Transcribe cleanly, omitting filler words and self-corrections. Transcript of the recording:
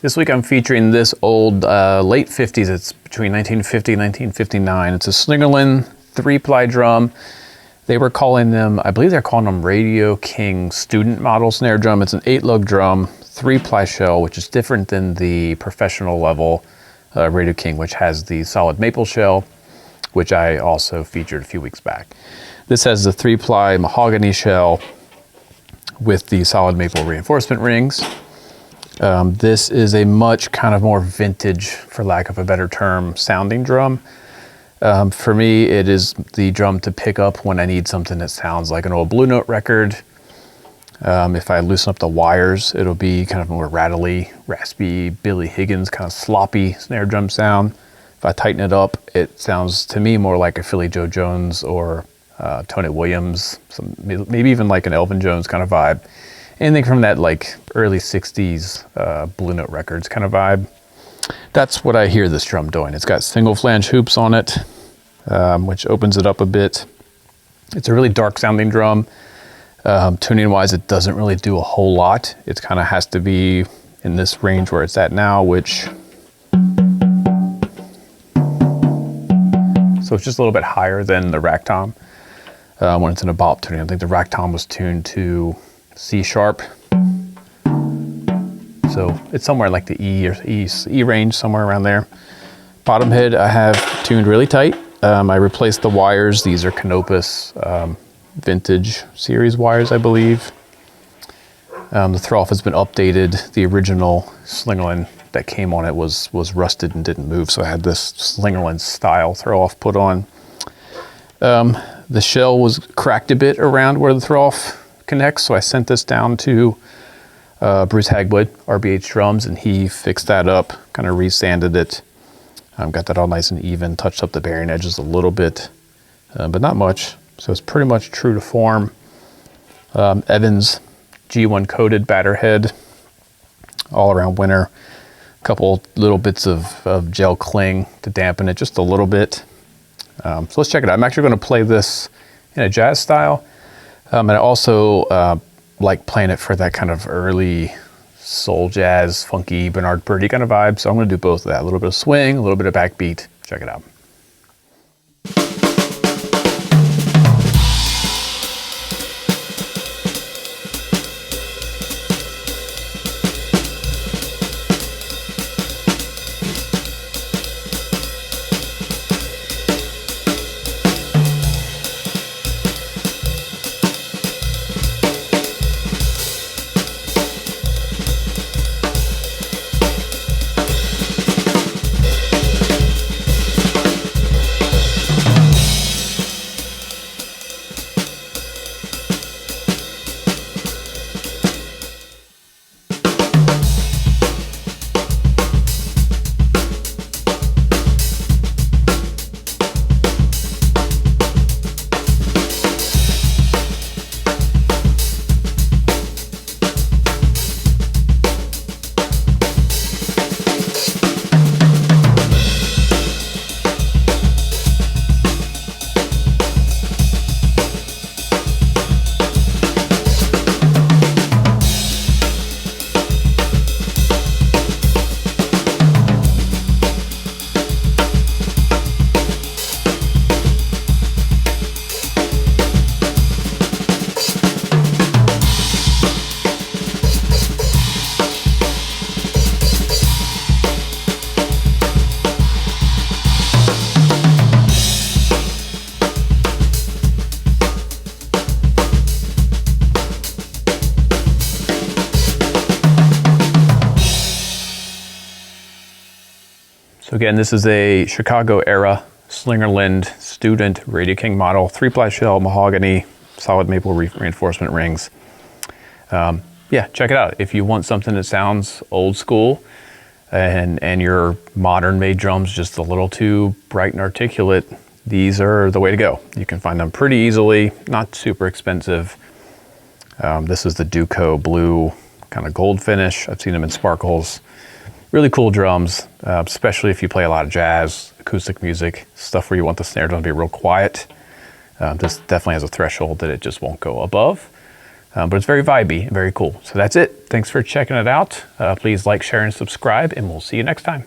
This week I'm featuring this old late 50s, it's between 1950 and 1959. It's a Slingerland 3-ply drum. They were calling them, I believe they're calling them Radio King student model snare drum. It's an 8-lug drum, 3-ply shell, which is different than the professional level Radio King, which has the solid maple shell, which I also featured a few weeks back. This has the 3-ply mahogany shell with the solid maple reinforcement rings. This is a much kind of more vintage, for lack of a better term, sounding drum. For me, it is the drum to pick up when I need something that sounds like an old Blue Note record. If I loosen up the wires, it'll be kind of more rattly, raspy, Billy Higgins kind of sloppy snare drum sound. If I tighten it up, it sounds to me more like a Philly Joe Jones or Tony Williams, maybe even like an Elvin Jones kind of vibe. Anything from that like early 60s Blue Note records kind of vibe. That's what I hear this drum doing. It's got single flange hoops on it, which opens it up a bit. It's a really dark sounding drum. Tuning wise, it doesn't really do a whole lot. It kind of has to be in this range where it's at now, which, so it's just a little bit higher than the rack tom when it's in a bop tuning. I think the rack tom was tuned to C sharp. So it's somewhere like the E or E range, somewhere around there. Bottom head I have tuned really tight. I replaced the wires. These are Canopus vintage series wires, I believe. The throw off has been updated. The original Slingerland that came on it was rusted and didn't move, so I had this Slingerland style throw off put on. The shell was cracked a bit around where the throw off connects, so I sent this down to Bruce Hagwood, RBH Drums, and he fixed that up, kind of resanded it. Got that all nice and even, touched up the bearing edges a little bit, but not much. So it's pretty much true to form. Evans G1 coated batter head, all around winter. A couple little bits of gel cling to dampen it just a little bit. So let's check it out. I'm actually going to play this in a jazz style. And I also like playing it for that kind of early soul jazz, funky Bernard Purdie kind of vibe. So I'm going to do both of that. A little bit of swing, a little bit of backbeat. Check it out. So again, this is a Chicago era Slingerland student Radio King model, 3-ply shell, mahogany, solid maple reinforcement rings. Yeah, check it out. If you want something that sounds old school and your modern made drums just a little too bright and articulate, these are the way to go. You can find them pretty easily, not super expensive. This is the Duco blue kind of gold finish. I've seen them in sparkles. Really cool drums, especially if you play a lot of jazz, acoustic music, stuff where you want the snare drum to be real quiet. This definitely has a threshold that it just won't go above. But it's very vibey and very cool. So that's it. Thanks for checking it out. Please like, share, and subscribe, and we'll see you next time.